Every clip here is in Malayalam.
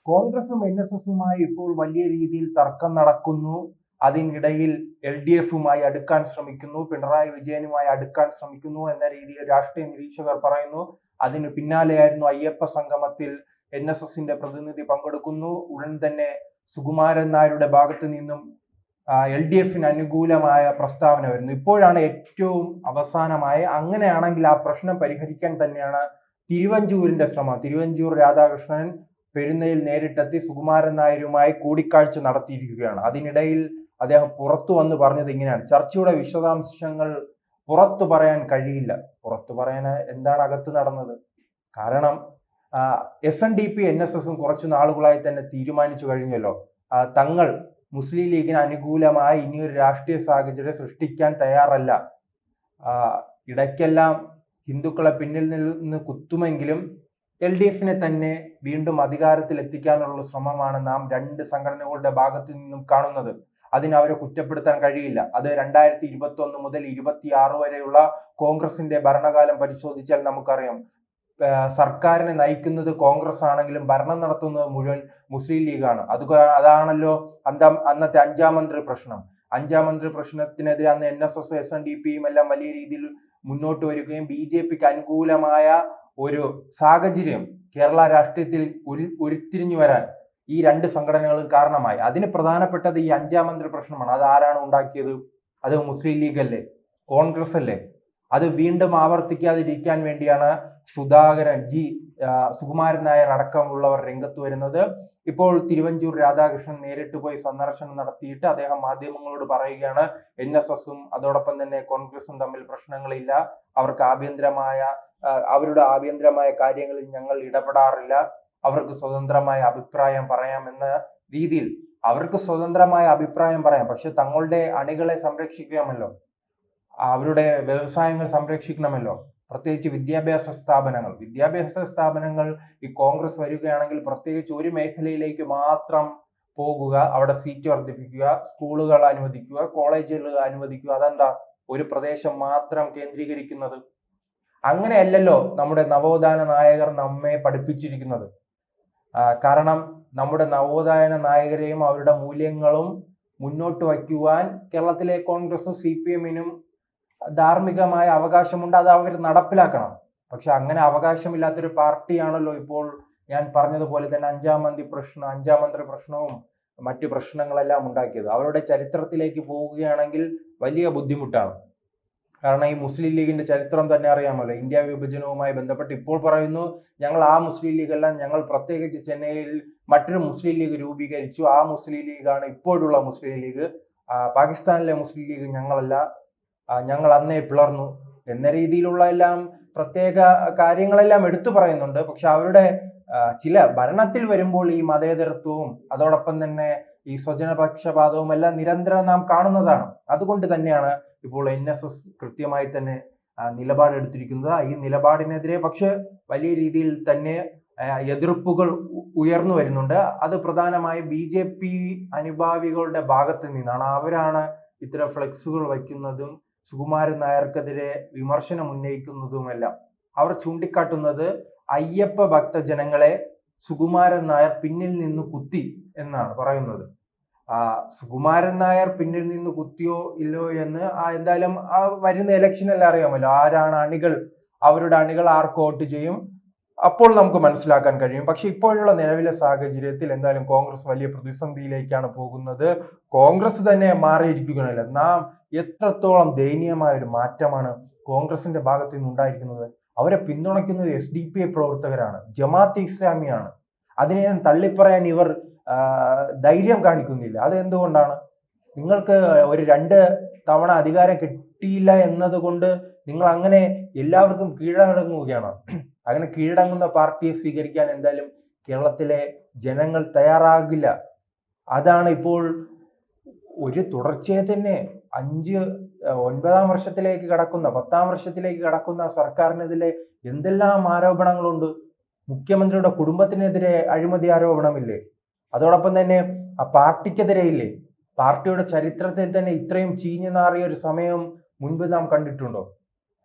കോൺഗ്രസും NSSുമായി ഇപ്പോൾ വലിയ രീതിയിൽ തർക്കം നടക്കുന്നു. അതിനിടയിൽ LDFുമായി അടുക്കാൻ ശ്രമിക്കുന്നു, പിണറായി വിജയനുമായി അടുക്കാൻ ശ്രമിക്കുന്നു എന്ന രീതിയിൽ രാഷ്ട്രീയ നിരീക്ഷകർ പറയുന്നു. അതിന് പിന്നാലെയായിരുന്നു അയ്യപ്പ സംഗമത്തിൽ NSSന്റെ പ്രതിനിധി പങ്കെടുക്കുന്നു. ഉടൻ തന്നെ സുകുമാരൻ നായരുടെ ഭാഗത്ത് നിന്നും LDFിന് അനുകൂലമായ പ്രസ്താവന വരുന്നു. ഇപ്പോഴാണ് ഏറ്റവും അവസാനമായി അങ്ങനെയാണെങ്കിൽ ആ പ്രശ്നം പരിഹരിക്കാൻ തന്നെയാണ് തിരുവഞ്ചൂരിന്റെ ശ്രമം. തിരുവഞ്ചൂർ രാധാകൃഷ്ണൻ പെരുന്നയിൽ നേരിട്ടെത്തി സുകുമാരൻ നായരുമായി കൂടിക്കാഴ്ച നടത്തിയിരിക്കുകയാണ്. അതിനിടയിൽ അദ്ദേഹം പുറത്തു വന്ന് പറഞ്ഞത് ഇങ്ങനെയാണ്: ചർച്ചയുടെ വിശദാംശങ്ങൾ പുറത്തു പറയാൻ കഴിയില്ല. പുറത്തു പറയാൻ എന്താണ് അകത്ത് നടന്നത്? കാരണം SNDP NSSും കുറച്ചു നാളുകളായി തന്നെ തീരുമാനിച്ചു കഴിഞ്ഞല്ലോ, തങ്ങൾ മുസ്ലിം ലീഗിന് അനുകൂലമായി ഇനിയൊരു രാഷ്ട്രീയ സാഹചര്യം സൃഷ്ടിക്കാൻ തയ്യാറല്ല. ഇടയ്ക്കെല്ലാം ഹിന്ദുക്കളെ പിന്നിൽ നിന്ന് കുത്തുമെങ്കിലും LDFിനെ തന്നെ വീണ്ടും അധികാരത്തിൽ എത്തിക്കാനുള്ള ശ്രമമാണ് നാം രണ്ട് സംഘടനകളുടെ ഭാഗത്തു നിന്നും കാണുന്നത്. അതിന് അവരെ കുറ്റപ്പെടുത്താൻ കഴിയില്ല. അത് 2021 മുതൽ 26 വരെയുള്ള കോൺഗ്രസിന്റെ ഭരണകാലം പരിശോധിച്ചാൽ നമുക്കറിയാം. സർക്കാരിനെ നയിക്കുന്നത് കോൺഗ്രസ് ആണെങ്കിലും ഭരണം നടത്തുന്നത് മുഴുവൻ മുസ്ലിം ലീഗാണ്. അതാണല്ലോ അന്നത്തെ അഞ്ചാം മന്ത്രി പ്രശ്നം. അഞ്ചാം മന്ത്രി പ്രശ്നത്തിനെതിരെ അന്ന് NSS SNDPയും എല്ലാം വലിയ രീതിയിൽ മുന്നോട്ട് വരികയും BJPക്ക് അനുകൂലമായ ഒരു സാഹചര്യം കേരള രാഷ്ട്രീയത്തിൽ ഉരുത്തിരിഞ്ഞു വരാൻ ഈ രണ്ട് സംഘടനകളും കാരണമായി. അതിന് പ്രധാനപ്പെട്ടത് ഈ അഞ്ചാം മന്ത്രി പ്രശ്നമാണ്. അത് ആരാണ് ഉണ്ടാക്കിയത്? അത് മുസ്ലിം ലീഗ് അല്ലേ, കോൺഗ്രസ് അല്ലേ? അത് വീണ്ടും ആവർത്തിക്കാതിരിക്കാൻ വേണ്ടിയാണ് സുകുമാരൻ നായർ അടക്കമുള്ളവർ രംഗത്ത് വരുന്നത്. ഇപ്പോൾ തിരുവഞ്ചൂർ രാധാകൃഷ്ണൻ നേരിട്ട് പോയി സന്ദർശനം നടത്തിയിട്ട് അദ്ദേഹം മാധ്യമങ്ങളോട് പറയുകയാണ്, NSSും അതോടൊപ്പം തന്നെ കോൺഗ്രസും തമ്മിൽ പ്രശ്നങ്ങളില്ല, അവരുടെ ആഭ്യന്തരമായ കാര്യങ്ങളിൽ ഞങ്ങൾ ഇടപെടാറില്ല, അവർക്ക് സ്വതന്ത്രമായ അഭിപ്രായം പറയാമെന്ന രീതിയിൽ. അവർക്ക് സ്വതന്ത്രമായ അഭിപ്രായം പറയാം, പക്ഷെ തങ്ങളുടെ അണികളെ സംരക്ഷിക്കാമല്ലോ, അവരുടെ വ്യവസായങ്ങൾ സംരക്ഷിക്കണമല്ലോ, പ്രത്യേകിച്ച് വിദ്യാഭ്യാസ സ്ഥാപനങ്ങൾ ഈ കോൺഗ്രസ് വരികയാണെങ്കിൽ പ്രത്യേകിച്ച് ഒരു മേഖലയിലേക്ക് മാത്രം പോകുക, അവിടെ സീറ്റ് വർദ്ധിപ്പിക്കുക, സ്കൂളുകൾ അനുവദിക്കുക, കോളേജുകൾ അനുവദിക്കുക. അതെന്താ ഒരു പ്രദേശം മാത്രം കേന്ദ്രീകരിക്കുന്നത്? അങ്ങനെയല്ലല്ലോ നമ്മുടെ നവോത്ഥാന നായകർ നമ്മെ പഠിപ്പിച്ചിരിക്കുന്നത്. കാരണം നമ്മുടെ നവോത്ഥാന നായകരെയും അവരുടെ മൂല്യങ്ങളും മുന്നോട്ട് വയ്ക്കുവാൻ കേരളത്തിലെ കോൺഗ്രസും CPMനും ധാർമ്മികമായ അവകാശമുണ്ട്. അത് അവർ നടപ്പിലാക്കണം. പക്ഷെ അങ്ങനെ അവകാശമില്ലാത്തൊരു പാർട്ടിയാണല്ലോ ഇപ്പോൾ ഞാൻ പറഞ്ഞതുപോലെ തന്നെ അഞ്ചാം മന്ത്രി പ്രശ്നവും മറ്റു പ്രശ്നങ്ങളെല്ലാം ഉണ്ടാക്കിയത്. അവരുടെ ചരിത്രത്തിലേക്ക് പോവുകയാണെങ്കിൽ വലിയ ബുദ്ധിമുട്ടാണ്. കാരണം ഈ മുസ്ലിം ലീഗിന്റെ ചരിത്രം തന്നെ അറിയാമല്ലോ. ഇന്ത്യ വിഭജനവുമായി ബന്ധപ്പെട്ട് ഇപ്പോൾ പറയുന്നു, ഞങ്ങൾ ആ മുസ്ലിം ലീഗല്ല, ഞങ്ങൾ പ്രത്യേകിച്ച് ചെന്നൈയിൽ മറ്റൊരു മുസ്ലിം ലീഗ് രൂപീകരിച്ചു, ആ മുസ്ലിം ലീഗാണ് ഇപ്പോഴുള്ള മുസ്ലിം ലീഗ്, പാകിസ്ഥാനിലെ മുസ്ലിം ലീഗ് ഞങ്ങളല്ല, ഞങ്ങൾ അന്നേ പിളർന്നു എന്ന രീതിയിലുള്ള എല്ലാം പ്രത്യേക കാര്യങ്ങളെല്ലാം എടുത്തു പറയുന്നുണ്ട്. പക്ഷെ അവരുടെ ചില ഭരണത്തിൽ വരുമ്പോൾ ഈ മതേതരത്വവും അതോടൊപ്പം തന്നെ ഈ സ്വജനപക്ഷപാതവും എല്ലാം നിരന്തരം നാം കാണുന്നതാണ്. അതുകൊണ്ട് തന്നെയാണ് ഇപ്പോൾ NSS കൃത്യമായി തന്നെ നിലപാടെടുത്തിരിക്കുന്നത്. ഈ നിലപാടിനെതിരെ പക്ഷെ വലിയ രീതിയിൽ തന്നെ എതിർപ്പുകൾ ഉയർന്നു വരുന്നുണ്ട്. അത് പ്രധാനമായും BJP അനുഭാവികളുടെ ഭാഗത്ത് നിന്നാണ്. അവരാണ് ഇത്തരം ഫ്ലെക്സുകൾ വയ്ക്കുന്നതും സുകുമാരൻ നായർക്കെതിരെ വിമർശനം ഉന്നയിക്കുന്നതുമെല്ലാം. അവർ ചൂണ്ടിക്കാട്ടുന്നത് അയ്യപ്പ ഭക്തജനങ്ങളെ സുകുമാരൻ നായർ പിന്നിൽ നിന്ന് കുത്തി എന്നാണ് പറയുന്നത്. സുകുമാരൻ നായർ പിന്നിൽ നിന്ന് കുത്തിയോ ഇല്ലയോ എന്ന് എന്തായാലും വരുന്ന ഇലക്ഷനെല്ലാം അറിയാമല്ലോ, ആരാണ് അണികൾ, അവരുടെ അണികൾ ആർക്ക് വോട്ട് ചെയ്യും, അപ്പോൾ നമുക്ക് മനസ്സിലാക്കാൻ കഴിയും. പക്ഷെ ഇപ്പോഴുള്ള നിലവിലെ സാഹചര്യത്തിൽ എന്തായാലും കോൺഗ്രസ് വലിയ പ്രതിസന്ധിയിലേക്കാണ് പോകുന്നത്. കോൺഗ്രസ് തന്നെ മാറിയിരിക്കുകയല്ല. നാം എത്രത്തോളം ദയനീയമായ ഒരു മാറ്റമാണ് കോൺഗ്രസിന്റെ ഭാഗത്ത് നിന്ന് ഉണ്ടായിരിക്കുന്നത്. അവരെ പിന്തുണയ്ക്കുന്നത് SDPI പ്രവർത്തകരാണ്, ജമാഅത്തെ ഇസ്ലാമിയാണ്. അതിനെ തള്ളിപ്പറയാൻ ഇവർ ധൈര്യം കാണിക്കുന്നില്ല. അത് എന്തുകൊണ്ടാണ്? നിങ്ങൾക്ക് ഒരു 2 തവണ അധികാരം കിട്ടിയില്ല എന്നതുകൊണ്ട് നിങ്ങൾ അങ്ങനെ എല്ലാവർക്കും കീഴടങ്ങുകയാണ്. അങ്ങനെ കീഴടങ്ങുന്ന പാർട്ടിയെ സ്വീകരിക്കാൻ എന്തായാലും കേരളത്തിലെ ജനങ്ങൾ തയ്യാറാകില്ല. അതാണ് ഇപ്പോൾ ഒരു തുടർച്ചയായി തന്നെ 9-ാം വർഷത്തിലേക്ക് കടക്കുന്ന 10ാം വർഷത്തിലേക്ക് കടക്കുന്ന സർക്കാരിനെതിരെ എന്തെല്ലാം ആരോപണങ്ങളുണ്ട്. മുഖ്യമന്ത്രിയുടെ കുടുംബത്തിനെതിരെ അഴിമതി ആരോപണമില്ലേ? അതോടൊപ്പം തന്നെ ആ പാർട്ടിക്കെതിരെ ഇല്ലേ? പാർട്ടിയുടെ ചരിത്രത്തിൽ തന്നെ ഇത്രയും ചീഞ്ഞു നാറിയ ഒരു സമയം മുൻപ് നാം കണ്ടിട്ടുണ്ടോ?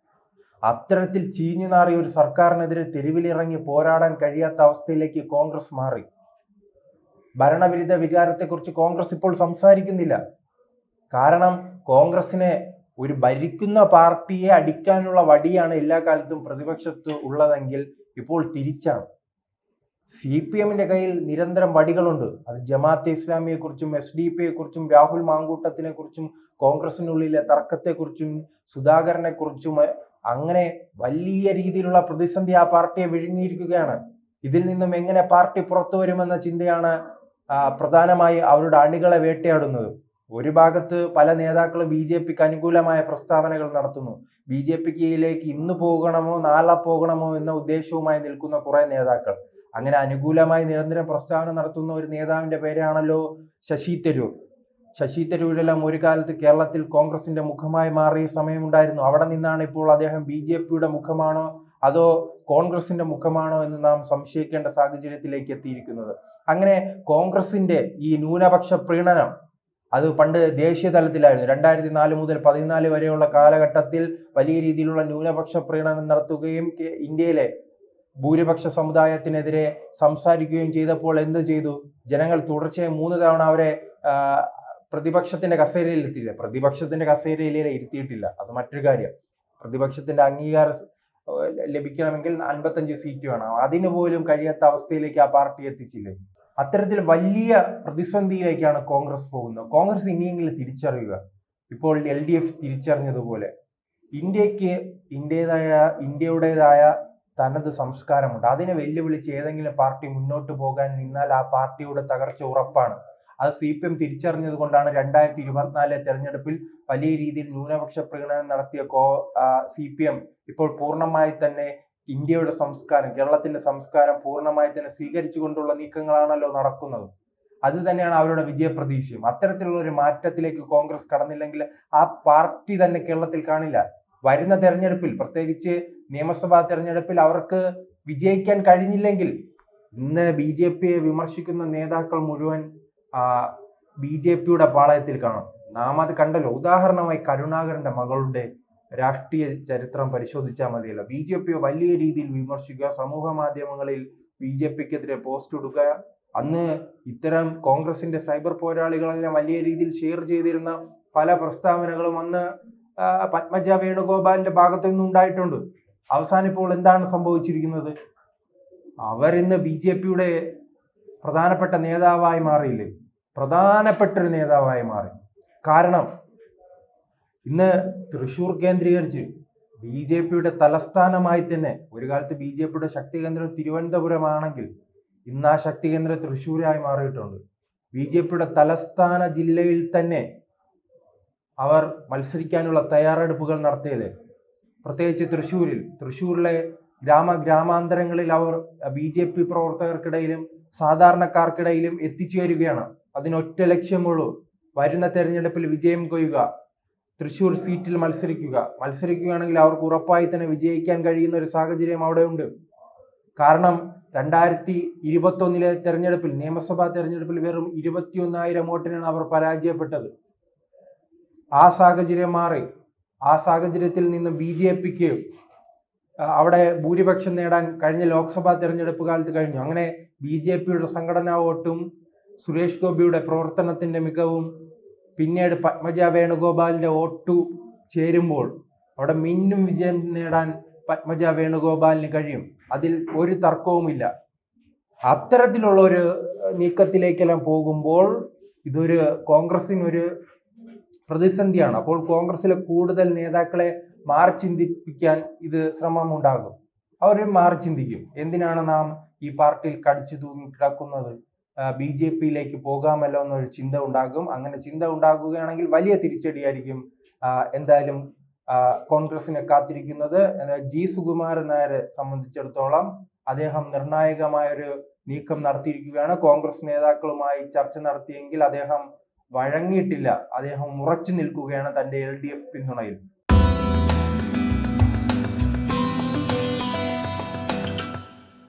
അത്തരത്തിൽ ചീഞ്ഞു നാറിയ ഒരു സർക്കാരിനെതിരെ തെരുവിലിറങ്ങി പോരാടാൻ കഴിയാത്ത അവസ്ഥയിലേക്ക് കോൺഗ്രസ് മാറി. ഭരണവിരുദ്ധ വികാരത്തെക്കുറിച്ച് കോൺഗ്രസ് ഇപ്പോൾ സംസാരിക്കുന്നില്ല. കാരണം കോൺഗ്രസിനെ ഒരു ഭരിക്കുന്ന പാർട്ടിയെ അടിക്കാനുള്ള വടിയാണ് എല്ലാ കാലത്തും പ്രതിപക്ഷത്ത് ഉള്ളതെങ്കിൽ ഇപ്പോൾ തിരിച്ചാണ്. CPM-ന്റെ കയ്യിൽ നിരന്തരം വടികളുണ്ട്. അത് ജമാഅത്തെ ഇസ്ലാമിയെ കുറിച്ചും SDP-യെ കുറിച്ചും രാഹുൽ മാങ്കൂട്ടത്തിനെ കുറിച്ചും കോൺഗ്രസിനുള്ളിലെ തർക്കത്തെക്കുറിച്ചും സുധാകരനെ കുറിച്ചും അങ്ങനെ വലിയ രീതിയിലുള്ള പ്രതിസന്ധി ആ പാർട്ടിയെ വിഴുങ്ങിയിരിക്കുകയാണ്. ഇതിൽ നിന്നും എങ്ങനെ പാർട്ടി പുറത്തു വരുമെന്ന ചിന്തയാണ് പ്രധാനമായി അവരുടെ അണികളെ വേട്ടയാടുന്നത്. ഒരു ഭാഗത്ത് പല നേതാക്കളും BJP-ക്ക് അനുകൂലമായ പ്രസ്താവനകൾ നടത്തുന്നു. BJP-യിലേക്ക് ഇന്ന് പോകണമോ നാളെ പോകണമോ എന്ന ഉദ്ദേശവുമായി നിൽക്കുന്ന കുറെ നേതാക്കൾ. അങ്ങനെ അനുകൂലമായി നിരന്തരം പ്രസ്താവന നടത്തുന്ന ഒരു നേതാവിന്റെ പേരാണല്ലോ ശശി തരൂർ. ശശി തരൂരെല്ലാം ഒരു കാലത്ത് കേരളത്തിൽ കോൺഗ്രസിന്റെ മുഖമായി മാറിയ സമയമുണ്ടായിരുന്നു. അവിടെ നിന്നാണ് ഇപ്പോൾ അദ്ദേഹം BJP-യുടെ മുഖമാണോ അതോ കോൺഗ്രസിന്റെ മുഖമാണോ എന്ന് നാം സംശയിക്കേണ്ട സാഹചര്യത്തിലേക്ക് എത്തിയിരിക്കുന്നത്. അങ്ങനെ കോൺഗ്രസിന്റെ ഈ ന്യൂനപക്ഷ പ്രീണനം അത് പണ്ട് ദേശീയ തലത്തിലായിരുന്നു. 2004 മുതൽ 2014 വരെയുള്ള കാലഘട്ടത്തിൽ വലിയ രീതിയിലുള്ള ന്യൂനപക്ഷ പ്രീണനം നടത്തുകയും ഇന്ത്യയിലെ ഭൂരിപക്ഷ സമുദായത്തിനെതിരെ സംസാരിക്കുകയും ചെയ്തപ്പോൾ എന്ത് ചെയ്തു? ജനങ്ങൾ തുടർച്ചയായി 3 തവണ അവരെ പ്രതിപക്ഷത്തിന്റെ കസേരയിൽ ഇരുത്തിയില്ല. പ്രതിപക്ഷത്തിന്റെ കസേരയിൽ ഇരുത്തിയിട്ടില്ല, അത് മറ്റൊരു കാര്യം. പ്രതിപക്ഷത്തിന്റെ അംഗീകാരം ലഭിക്കണമെങ്കിൽ 55 സീറ്റ് വേണം. അതിന് പോലും കഴിയാത്ത അവസ്ഥയിലേക്ക് ആ പാർട്ടി എത്തിച്ചില്ലേ. അത്തരത്തിൽ വലിയ പ്രതിസന്ധിയിലേക്കാണ് കോൺഗ്രസ് പോകുന്നത്. കോൺഗ്രസ് ഇനിയെങ്കിലും തിരിച്ചറിയുക. ഇപ്പോൾ LDF തിരിച്ചറിഞ്ഞതുപോലെ ഇന്ത്യക്ക് ഇന്ത്യയുടേതായ തനത് സംസ്കാരമുണ്ട്. അതിനെ വെല്ലുവിളിച്ച് ഏതെങ്കിലും പാർട്ടി മുന്നോട്ട് പോകാൻ നിന്നാൽ ആ പാർട്ടിയുടെ തകർച്ച ഉറപ്പാണ്. അത് CPM തിരിച്ചറിഞ്ഞത് കൊണ്ടാണ് 2024 തെരഞ്ഞെടുപ്പിൽ വലിയ രീതിയിൽ ന്യൂനപക്ഷ പ്രീണനം നടത്തിയ CPM ഇപ്പോൾ പൂർണ്ണമായി തന്നെ ഇന്ത്യയുടെ സംസ്കാരം, കേരളത്തിന്റെ സംസ്കാരം പൂർണ്ണമായി തന്നെ സ്വീകരിച്ചുകൊണ്ടുള്ള നീക്കങ്ങളാണല്ലോ നടക്കുന്നത്. അത് തന്നെയാണ് അവരുടെ വിജയപ്രതീക്ഷയും. അത്തരത്തിലുള്ള ഒരു മാറ്റത്തിലേക്ക് കോൺഗ്രസ് കടന്നില്ലെങ്കിൽ ആ പാർട്ടി തന്നെ കേരളത്തിൽ കാണില്ല. വരുന്ന തെരഞ്ഞെടുപ്പിൽ, പ്രത്യേകിച്ച് നിയമസഭാ തെരഞ്ഞെടുപ്പിൽ അവർക്ക് വിജയിക്കാൻ കഴിഞ്ഞില്ലെങ്കിൽ ഇന്ന് BJP-യെ വിമർശിക്കുന്ന നേതാക്കൾ മുഴുവൻ BJP-യുടെ പാളയത്തിൽ കാണും. നാം അത് കണ്ടല്ലോ. ഉദാഹരണമായി കരുണാകരന്റെ മകളുടെ രാഷ്ട്രീയ ചരിത്രം പരിശോധിച്ചാൽ മതിയല്ലോ. BJP-യെ വലിയ രീതിയിൽ വിമർശിക്കുക, സമൂഹ മാധ്യമങ്ങളിൽ BJP-ക്കെതിരെ പോസ്റ്റ് ഇടുക. അന്ന് ഇത്തരം കോൺഗ്രസിന്റെ സൈബർ പോരാളികളെല്ലാം വലിയ രീതിയിൽ ഷെയർ ചെയ്തിരുന്ന പല പ്രസ്താവനകളും അന്ന് പത്മജ വേണുഗോപാലിന്റെ ഭാഗത്തു നിന്നും ഉണ്ടായിട്ടുണ്ട്. അവസാനം ഇപ്പോൾ എന്താണ് സംഭവിച്ചിരിക്കുന്നത്? അവരിന്ന് BJP-യുടെ പ്രധാനപ്പെട്ട നേതാവായി മാറിയില്ലേ? പ്രധാനപ്പെട്ടൊരു നേതാവായി മാറി. കാരണം ഇന്ന് തൃശ്ശൂർ കേന്ദ്രീകരിച്ച് BJP-യുടെ തലസ്ഥാനമായി തന്നെ, ഒരു കാലത്ത് BJP-യുടെ ശക്തി കേന്ദ്രം തിരുവനന്തപുരമാണെങ്കിൽ ഇന്ന് ആ ശക്തി കേന്ദ്രം തൃശ്ശൂരായി മാറിയിട്ടുണ്ട്. BJP-യുടെ തലസ്ഥാന ജില്ലയിൽ തന്നെ അവർ മത്സരിക്കാനുള്ള തയ്യാറെടുപ്പുകൾ നടത്തിയല്ലേ. പ്രത്യേകിച്ച് തൃശ്ശൂരിലെ ഗ്രാമാന്തരങ്ങളിൽ അവർ BJP പ്രവർത്തകർക്കിടയിലും സാധാരണക്കാർക്കിടയിലും എത്തിച്ചേരുകയാണ്. അതിനൊറ്റ ലക്ഷ്യമുള്ളൂ, വരുന്ന തെരഞ്ഞെടുപ്പിൽ വിജയം കൊയ്യുക, തൃശ്ശൂർ സീറ്റിൽ മത്സരിക്കുകയാണെങ്കിൽ അവർക്ക് ഉറപ്പായി തന്നെ വിജയിക്കാൻ കഴിയുന്ന ഒരു സാഹചര്യം അവിടെ ഉണ്ട്. കാരണം 2021 തെരഞ്ഞെടുപ്പിൽ, നിയമസഭാ തെരഞ്ഞെടുപ്പിൽ വെറും 21,000 വോട്ടിനാണ് അവർ പരാജയപ്പെട്ടത്. ആ സാഹചര്യം മാറി. ആ സാഹചര്യത്തിൽ നിന്ന് BJP-ക്ക് അവിടെ ഭൂരിപക്ഷം നേടാൻ കഴിഞ്ഞ ലോക്സഭാ തെരഞ്ഞെടുപ്പ് കാലത്ത് കഴിഞ്ഞു. അങ്ങനെ BJP-യുടെ സംഘടനാ വോട്ടും സുരേഷ് ഗോപിയുടെ പ്രവർത്തനത്തിന്റെ മികവും പിന്നീട് പത്മജ വേണുഗോപാലിന്റെ വോട്ടു ചേരുമ്പോൾ അവിടെ മിന്നും വിജയം നേടാൻ പത്മജ വേണുഗോപാലിന് കഴിയും. അതിൽ ഒരു തർക്കവുമില്ല. അത്തരത്തിലുള്ള ഒരു നീക്കത്തിലേക്കെല്ലാം പോകുമ്പോൾ ഇതൊരു കോൺഗ്രസിനൊരു പ്രതിസന്ധിയാണ്. അപ്പോൾ കോൺഗ്രസിലെ കൂടുതൽ നേതാക്കളെ മാറി ചിന്തിപ്പിക്കാൻ ഇത് ശ്രമമുണ്ടാകും. അവർ മാറി ചിന്തിക്കും. എന്തിനാണ് നാം ഈ പാർട്ടിയിൽ കടിച്ചു തൂങ്ങി കിടക്കുന്നത്? BJP-യിലേക്ക് പോകാമല്ലോ എന്നൊരു ചിന്ത ഉണ്ടാകും. അങ്ങനെ ചിന്ത ഉണ്ടാകുകയാണെങ്കിൽ വലിയ തിരിച്ചടിയായിരിക്കും എന്തായാലും കോൺഗ്രസിനെ കാത്തിരിക്കുന്നത്. G. സുകുമാരൻ നായരെ സംബന്ധിച്ചിടത്തോളം അദ്ദേഹം നിർണായകമായൊരു നീക്കം നടത്തിയിരിക്കുകയാണ്. കോൺഗ്രസ് നേതാക്കളുമായി ചർച്ച നടത്തിയെങ്കിൽ അദ്ദേഹം വഴങ്ങിയിട്ടില്ല. അദ്ദേഹം ഉറച്ചു നിൽക്കുകയാണ് തന്റെ LDF പിന്തുണയിൽ.